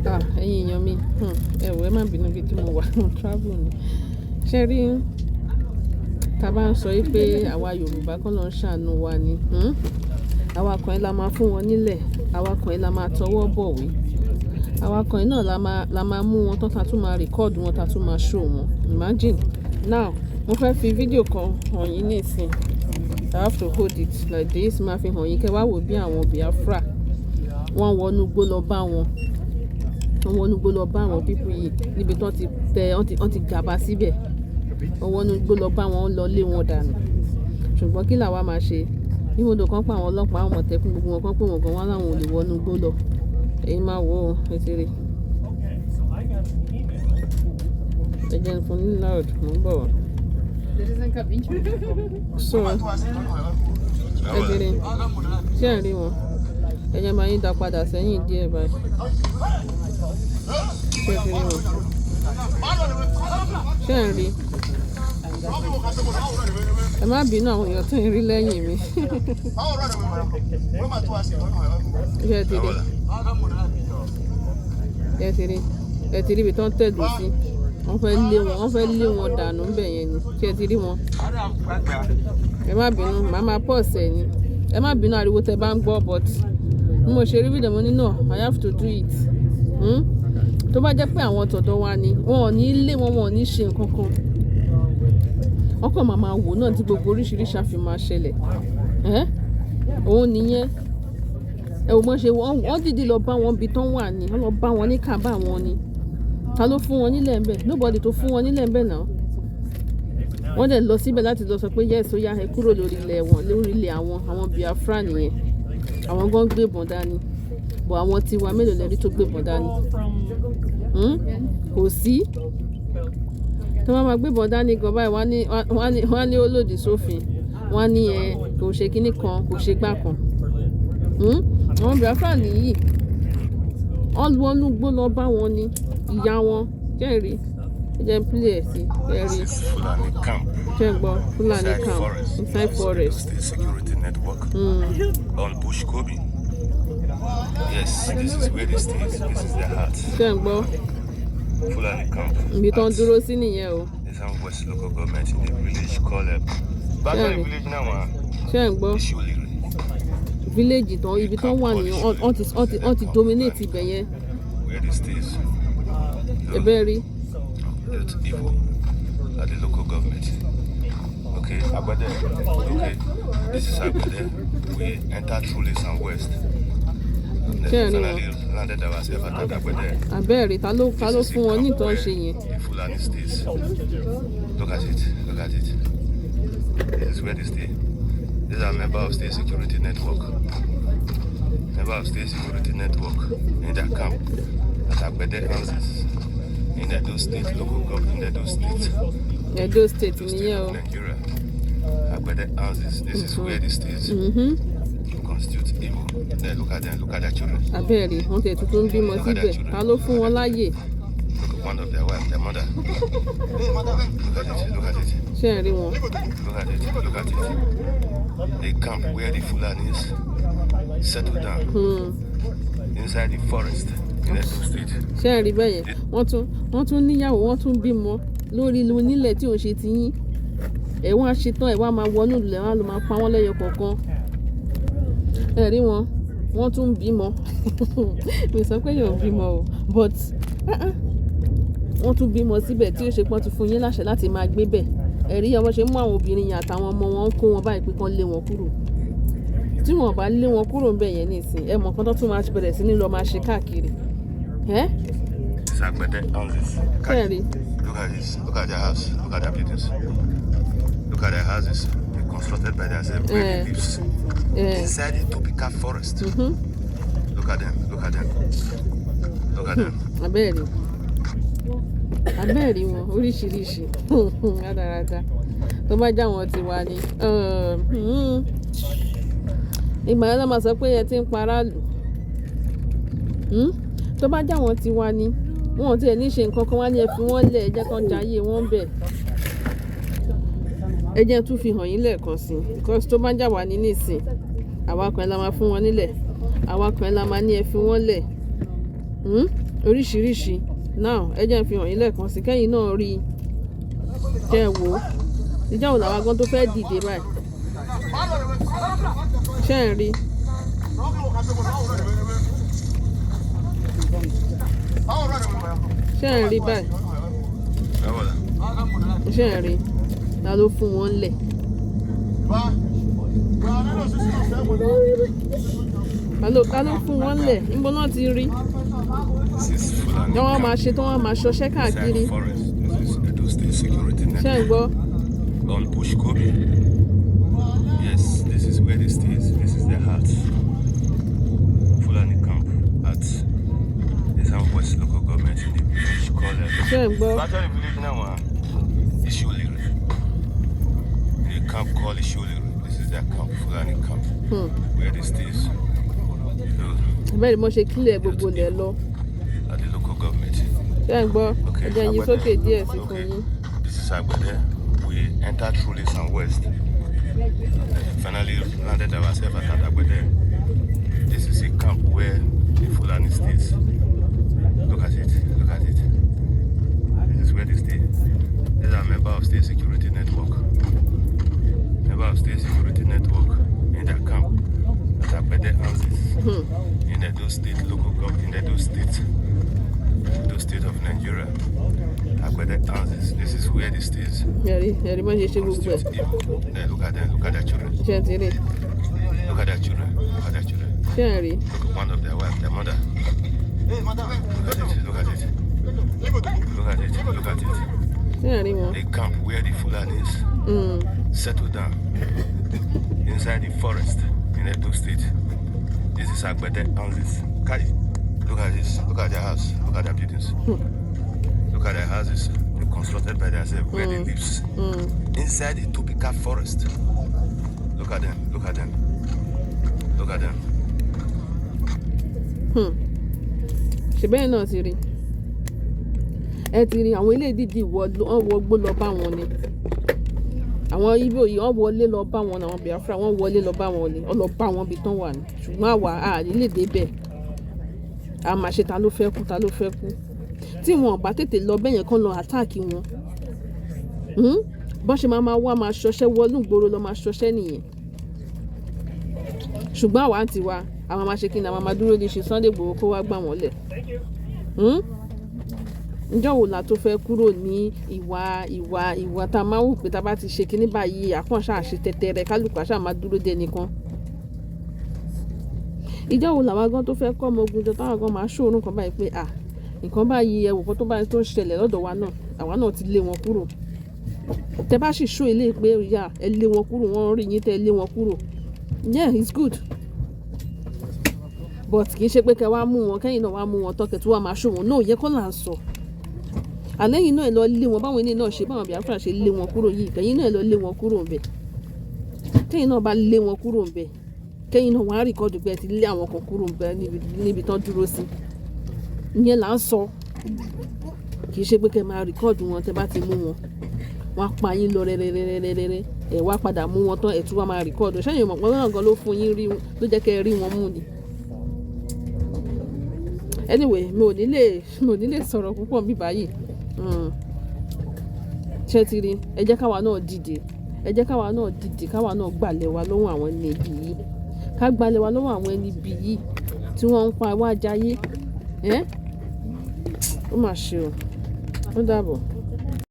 ẹ̀yin èèyàn mi ẹ̀wọ̀ ẹ má bínú bí tí mo wà travel ni ṣe rí tá bá ń sọ pé àwa Yorùbá kọ́ ló ń ṣàánú wa ni àwa kan ẹ̀ la máa fún wọn nílẹ̀ àwa kan ẹ̀ la máa tọwọ́ bọ̀wé àwa kan ẹ̀ náà la máa mú wọn tán ta tún máa record wọn ta tún máa show wọn imagine now mo fẹ́ fi fídíò kan hàn yín nísìn I have to hold it like this máa fi hàn yín kẹ́ wá wò bí àwọn Biafra wọ́n wọnú gbó lọ bá wọn pípù yìí níbi tí wọ́n ti gàba síbẹ̀ wọ́n wọnú gbó lọ bá wọn lọ lé wọn dànù ṣùgbọ́n kí làwa máa ṣe ìwòdò kan pa àwọn ọlọ́pàá àwọn Àmọ̀tẹ́kùn gbogbo wọn kan pé wọn kan wá láwọn ò lè wọnú gbó lọ èyí máa wò ó ètèrè ẹ̀jẹ̀ ń fún ní loud mò ń bọ̀ wá. so ètèrè ṣé ẹ̀ rí wọn ẹ̀jẹ̀ máa yín dá padà sẹ́yìn díẹ̀ báyìí ṣé ẹ̀ rí wọn ṣé ẹ̀ rí ẹ má bínú àwọn èèyàn tó ń rí lẹ́yìn mi ẹ ti rí ibi tó ń tẹ̀dó sí wọ́n fẹ́ lé wọn dànù ń bẹ̀ yẹn ni ṣé ẹ ti rí wọn ẹ má bínú màá máa pọ̀ ọ̀sẹ̀ ni ẹ má bínú ariwo tẹ bá ń gbọ́ but bí mo ṣe rí fídíò mo ní no I have to do it tó bá jẹ́ pé àwọn tọ̀dọ̀ wa ni wọn ò ní lé wọn ò ní ṣe nǹkan kan ọkọ̀ màmá wò náà tí gbogbo oríṣiríṣi àfi máa ṣẹlẹ̀ òun nìyẹn ẹ ò mọ̀ ṣe wọ́n dìde lọ bá wọn bí tán wà ní wọ́n lọ bá wọn ní kábà wọn ni ta ló fún wọn nílẹ̀ ń bẹ̀ nobody tó fún wọn nílẹ̀ ń bẹ̀ náà wọ́n dẹ̀ lọ síbẹ̀ láti lọ sọ pé yes ó yá ẹ kúrò lórí ilẹ̀ wọn lórí ilẹ̀ àwọn Biafra nìyẹn àwọn gan gbébọn dání bọ̀ àwọn tiwa mélòó lẹ́rí tó gbébọn dání kò sí tó máa gbébọn dání gan báyìí wọ́n á ní ó lòdì sófin wọ́n á ní kò ṣe kinní kan kò ṣe gbá kan àwọn Biafra nìyí wọ́n wọnú gbó lọ bá wọn ní ìyá wọn jẹ́rìí jẹ́ pílẹ̀ ẹ̀ sí jẹ́rìí jẹ́gbọ́ Fulani camp inside forest. Security network on Bush Kobe. Yes, this is where they stay. This is their heart. jẹ́gbọ́ Fulani camp. ibi tán dúró sí nìyẹn o. The Southwest local government in the village called Bakari village now. jẹ́gbọ́ village tán ibi tán wà nìyẹn wọ́n ti dominate ibẹ̀ yẹn. Where they stay. ẹ̀bẹ̀ rí. That's evil at the local government. Okay, Agbade. Okay, this is Agbade. We enter through East and West. Landed ourselves at Agbade. Abẹ́rẹ́ ta ló fún wọn ní ìtàn ṣe yẹn. The Fulani states. Look at it. Look at it. This is where they stay. These are members of State Security Network. Member of State Security Network in their camp at Agbade houses. In Edo State, local government in Edo State. Edo State nìyẹn o. Nigeria. Agbede houses. This is where the states constitute evil. Then look at them. Look at their children. Abẹ́rẹ́ wọ́n tẹ̀ tuntun bímọ síbẹ̀. Ta ló fún wọn láàyè? Look at one of their wife, their mother. Look at it. Look at it. Ṣé ẹ rí wọn? Look at it. Look at it. The camp where the Fulanis settle down inside the forest. Ṣé ẹ rí bẹ́ẹ̀ yẹn wọ́n tún níyàwó wọ́n tún bímọ lórí ìlú nílẹ̀ tí ò ń ṣe ti yín ẹ̀ wọ́n á ṣe tán ẹ̀ wọ́n á máa wọnú ìlú ẹ̀ wọ́n á lọ máa pa wọ́n lẹ́yọ kọ̀ọ̀kan ẹ̀ rí wọn wọ́n tún bímọ mi sọ pé yóò bímọ o but wọ́n tún bímọ síbẹ̀ tí ó ṣe pọ́n ti fún yín láṣẹ láti máa gbé bẹ̀ ẹ̀ rí ọmọ ṣe mú àwọn obìnrin yẹn àtàwọn ọmọ wọn kó wọn báyìí pé kán lé wọn kúrò tí wọn bá lé wọn kúrò ńbẹ̀ yẹn nísìn ẹ̀ mọ̀ kán tó tún máa bẹ̀rẹ̀ sí ní lọ máa ṣe káàkiri. It's Agbede houses. Look at this. Look at their house. Look at their buildings. Look at their houses. They constructed by themselves. Where they live. Inside the tropical forest. Look at them. Look at them. Look at them. Abẹ́ẹ̀rí wọn oríṣiríṣi rádaràda tó bá já wọn ti wá ní ìgbà yẹn ló máa sọ pé ẹ ti ń paráàlú tó bá já wọn ti wá ní wọn ò tiẹ̀ ní ṣe nǹkan kan wá ní ẹ fi wọ́n lẹ̀ ẹ jẹ́ kán jayé wọn bẹ̀ ẹ jẹ́ tún fi hàn yín lẹ́ẹ̀kan sí because tó bá já wà ní nísìn àwa kan la máa fún wọn nílẹ̀ àwa kan la máa ní ẹ fi wọ́n lẹ̀ oríṣiríṣi now ẹ jẹ́ n fi hàn yín lẹ́ẹ̀kan sí kẹ́yìn náà rí kẹ́ ẹ wò ó ìjà òun làwọn gan tó fẹ́ dìde báyìí ṣé ẹ̀ ń rí ṣé ẹ̀ ń rí báyìí ṣé ẹ̀ ń rí ta ló fún wọn lẹ̀ ta ló fún wọn lẹ̀ níbo náà ti rí tí wọ́n máa ṣe tí wọ́n máa ṣọṣẹ́ káàkiri ṣé ń gbọ́. On Bush Kobe. Yes, this is where they stay. This is their heart. Fulani camp at the Southwest local government in the village called actually village now Ishuli. In a camp called Ishuli. This is their camp, Fulani camp. Where they stay. Very much a clear gbogbo le lọ. At the local government. Ṣé ń gbọ́? Ẹ jẹ́ yín sókè díẹ̀ sí fún yín. This is Agbede. We entered through the Southwest. Finally landed ourselves at Agbede. This is a camp where the Fulani stays. Look at it, look at it. This is where they stay. These are members of State Security Network. Member of State Security Network in their camp at Agbede houses. In Edo State local government, in Edo State of Nigeria. Agbede houses. This is where this is. Yẹ̀rí má ṣe ṣe gbogbo ẹ̀. Look at them. Look at their children. Ṣé ẹ ti rí? Look at their children. Look at their children. Ṣé ẹ rí? Look at one of their wife, their mother. Look at it. Look at it. Look at it. Look at it. Ṣé ẹ rí wọn? A camp where the Fulanis settle down inside the forest in Edo State. This is Agbede houses. Look at this. Look at their house. Look at their buildings. Look at their houses. They constructed by themselves where they live. Inside the tropical forest. Look at them. Look at them. Look at them. Ṣé bẹ́ẹ̀ náà ti rí? Ẹ ti rí àwọn ilé dídì wọ́n gbó lọ bá wọn ni. Àwọn Igbo yìí wọ́n wọlé lọ bá wọn àwọn Biafra wọ́n wọlé lọ bá wọn ni. Wọ́n lọ bá wọn bí tán wà ní. Ṣùgbọ́n àwa àlè lè débẹ̀. A máa ṣe ta ló fẹ́ kú ta ló fẹ́ kú. Tí wọn bá tètè lọ bẹ́yẹn kan lọ àtáàkì wọn bọ́n ṣe máa wá máa ṣọṣẹ́ wọlú ìgboro lọ máa ṣọṣẹ́ nìyẹn ṣùgbọ́n àwa ti wa àwọn máa ṣe kí ni àwọn máa dúró de ṣe Sunday Igboho kó wá gbà wọ́n lẹ̀ ǹjọ́ wo la tó fẹ́ kúrò ní ìwà tá a máa wù pé tá a bá ti ṣe kíní báyìí àkànṣe àṣe tẹ̀tẹ̀rẹ̀ kálukú àṣà máa dúró de nìkan ìjọ́ wo làwa gan tó fẹ́ kọ́ ọmọ ogun jọ táwọn gan máa ṣòro kan báyìí pé nǹkan báyìí ẹwù kan tó báyìí tó ń ṣẹlẹ̀ lọ́dọ̀ wa náà àwa náà ti lé wọn kúrò tẹ bá sì ṣó ilé pé ya ẹ lé wọn kúrò wọ́n rí yín tẹ lé wọn kúrò yeah it's good but kì í ṣe pé kẹ wá mú wọn kẹ́yìn náà wá mú wọn tọ́kẹ̀ tí wọ́n máa ṣó wọn náà yẹ kọ́ là ń sọ àlẹ́yìn náà ẹ lọ lé wọn báwọn ilé náà ṣe báwọn Biafra ṣe lé wọn kúrò yìí kẹ́yìn náà ẹ lọ lé wọn kúrò ńbẹ̀ kẹ́yìn náà bá lé wọn kúrò ńbẹ̀ kẹ́yìn náà wọ́n á rìkọ́dù pé ẹ ti lé àwọn kan kúrò ńbẹ̀ níbi tán dúró sí ìyẹn là ń sọ kì í ṣe pé kẹ́ máa rìkọ́dù wọn tẹ́ bá ti mú wọn wọ́n á pa yín lọ rẹ́rẹ́rẹ́rẹ́rẹ́ ẹ̀ wá padà mú wọn tán ẹ̀ tún wá máa rìkọ́dù ṣẹ́yìn mọ̀ pọ́n náà gan ló fún yín rí ló jẹ́ kẹ́ ẹ rí wọn mú ni. Anyway mi ò ní lè sọ̀rọ̀ púpọ̀ bí báyìí ṣé ti rí ẹ jẹ́ káwa náà dìde káwa náà gbalẹ̀ wa lọ́wọ́ àwọn ẹni ibi yìí ká gbalẹ̀ wa lọ́wọ́ àwọn ẹni ibi yìí tí wọ́n ń pa wá jayé ó mà ṣe o ó dàbọ̀.